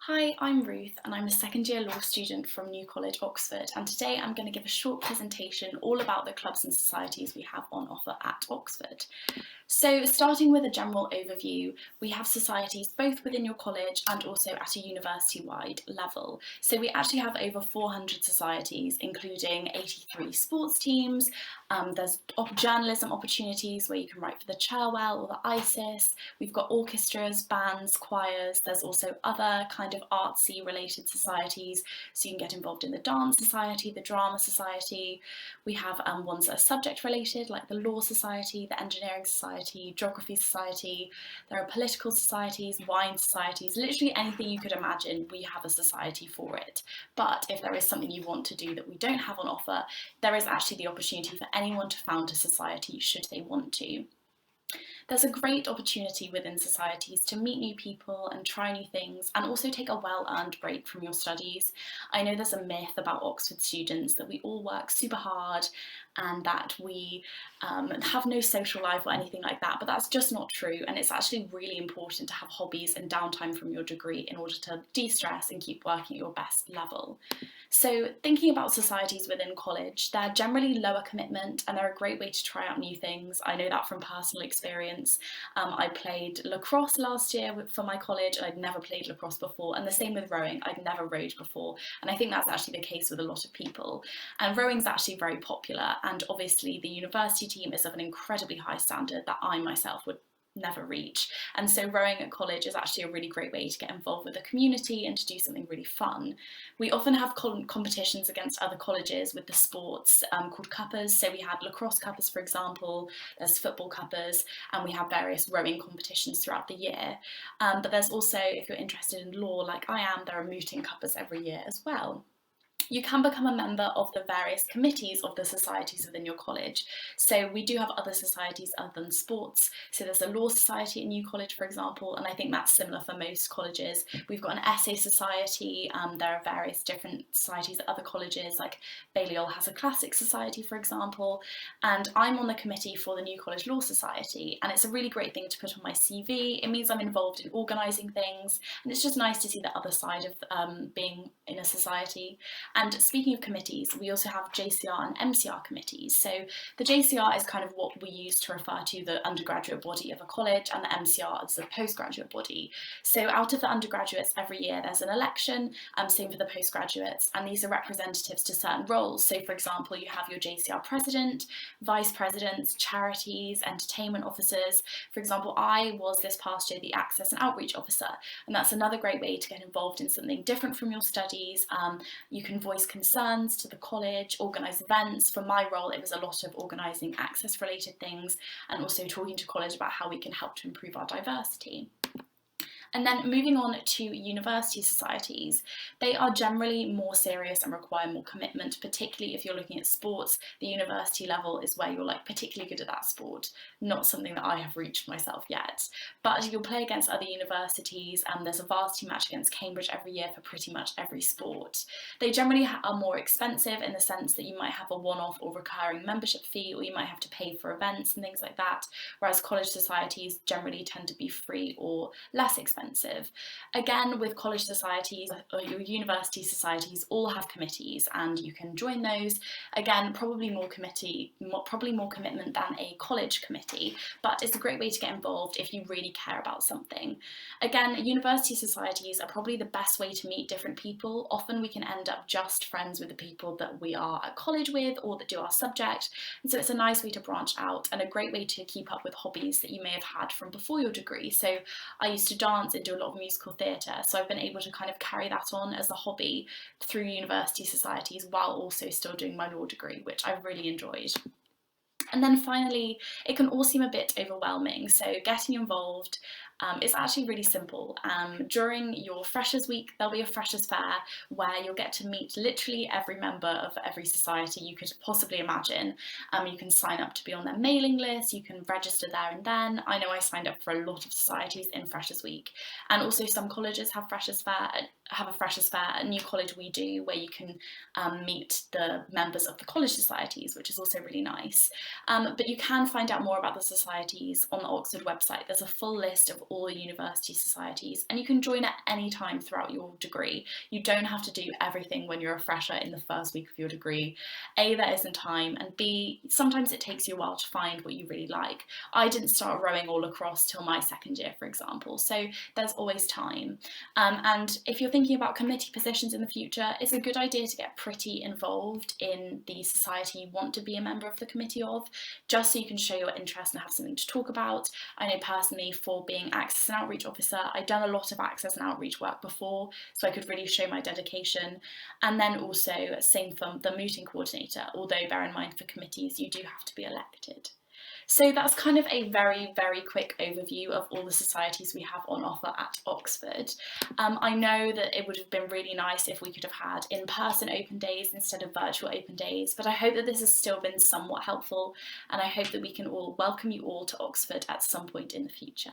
Hi, I'm Ruth and I'm a second year law student from New College, Oxford, and today I'm going to give a short presentation all about the clubs and societies we have on offer at Oxford. So starting with a general overview, we have societies both within your college and also at a university-wide level. So we actually have over 400 societies, including 83 sports teams. There's journalism opportunities where you can write for the Cherwell or the ISIS. We've got orchestras, bands, choirs. There's also other kind of artsy related societies. So you can get involved in the dance society, the drama society. We have ones that are subject related, like the law society, the engineering society, geography society. There are political societies, wine societies, literally anything you could imagine, we have a society for it. But if there is something you want to do that we don't have on offer, there is actually the opportunity for anyone to found a society should they want to. There's a great opportunity within societies to meet new people and try new things and also take a well-earned break from your studies. I know there's a myth about Oxford students that we all work super hard and that we have no social life or anything like that, but that's just not true, and it's actually really important to have hobbies and downtime from your degree in order to de-stress and keep working at your best level. So thinking about societies within college, they're generally lower commitment and they're a great way to try out new things. I know that from personal experience. I played lacrosse last year for my college and I'd never played lacrosse before, and the same with rowing. I'd never rowed before, and I think that's actually the case with a lot of people. And rowing's actually very popular, and obviously the university team is of an incredibly high standard that I myself would never reach. And so rowing at college is actually a really great way to get involved with the community and to do something really fun. We often have competitions against other colleges with the sports called cuppers. So we had lacrosse cuppers, for example, there's football cuppers, and we have various rowing competitions throughout the year. But there's also, if you're interested in law like I am, there are mooting cuppers every year as well. You can become a member of the various committees of the societies within your college. So we do have other societies other than sports. So there's a law society at New College, for example, and I think that's similar for most colleges. We've got an essay society. There are various different societies at other colleges, like Balliol has a classic society, for example. And I'm on the committee for the New College Law Society, and it's a really great thing to put on my CV. It means I'm involved in organising things, and it's just nice to see the other side of being in a society. And speaking of committees, we also have JCR and MCR committees. So the JCR is kind of what we use to refer to the undergraduate body of a college, and the MCR is the postgraduate body. So out of the undergraduates every year there's an election, same for the postgraduates, and these are representatives to certain roles. So for example, you have your JCR president, vice presidents, charities, entertainment officers. For example, I was this past year the access and outreach officer, and that's another great way to get involved in something different from your studies. You can voice concerns to the college, organise events. For my role, it was a lot of organising access related things and also talking to college about how we can help to improve our diversity. And then moving on to university societies, they are generally more serious and require more commitment, particularly if you're looking at sports. The university level is where you're like particularly good at that sport, not something that I have reached myself yet. But you'll play against other universities, and there's a varsity match against Cambridge every year for pretty much every sport. They generally are more expensive in the sense that you might have a one-off or recurring membership fee, or you might have to pay for events and things like that, whereas college societies generally tend to be free or less expensive. Again, with college societies or your university societies all have committees, and you can join those. Again, probably more commitment than a college committee, but it's a great way to get involved if you really care about something. Again, university societies are probably the best way to meet different people. Often we can end up just friends with the people that we are at college with or that do our subject, and so it's a nice way to branch out and a great way to keep up with hobbies that you may have had from before your degree. So I used to dance and do a lot of musical theatre, so I've been able to kind of carry that on as a hobby through university societies while also still doing my law degree, which I've really enjoyed. And then finally, it can all seem a bit overwhelming, so getting involved is actually really simple. During your Freshers Week, there'll be a Freshers Fair where you'll get to meet literally every member of every society you could possibly imagine. You can sign up to be on their mailing list, you can register there and then. I know I signed up for a lot of societies in Freshers Week, and also some colleges have a Freshers Fair. At New College we do, where you can meet the members of the college societies, which is also really nice. But you can find out more about the societies on the Oxford website. There's a full list of all the university societies, and you can join at any time throughout your degree. You don't have to do everything when you're a fresher in the first week of your degree. A, there isn't time, and B, sometimes it takes you a while to find what you really like. I didn't start rowing all across till my second year, for example, so there's always time. And if you're thinking about committee positions in the future, it's a good idea to get pretty involved in the society you want to be a member of the committee of, just so you can show your interest and have something to talk about. I know personally, for being Access and Outreach Officer, I'd done a lot of access and outreach work before, so I could really show my dedication. And then also, same for the mooting coordinator, although bear in mind for committees you do have to be elected. So that's kind of a very, very quick overview of all the societies we have on offer at Oxford. I know that it would have been really nice if we could have had in-person open days instead of virtual open days, but I hope that this has still been somewhat helpful, and I hope that we can all welcome you all to Oxford at some point in the future.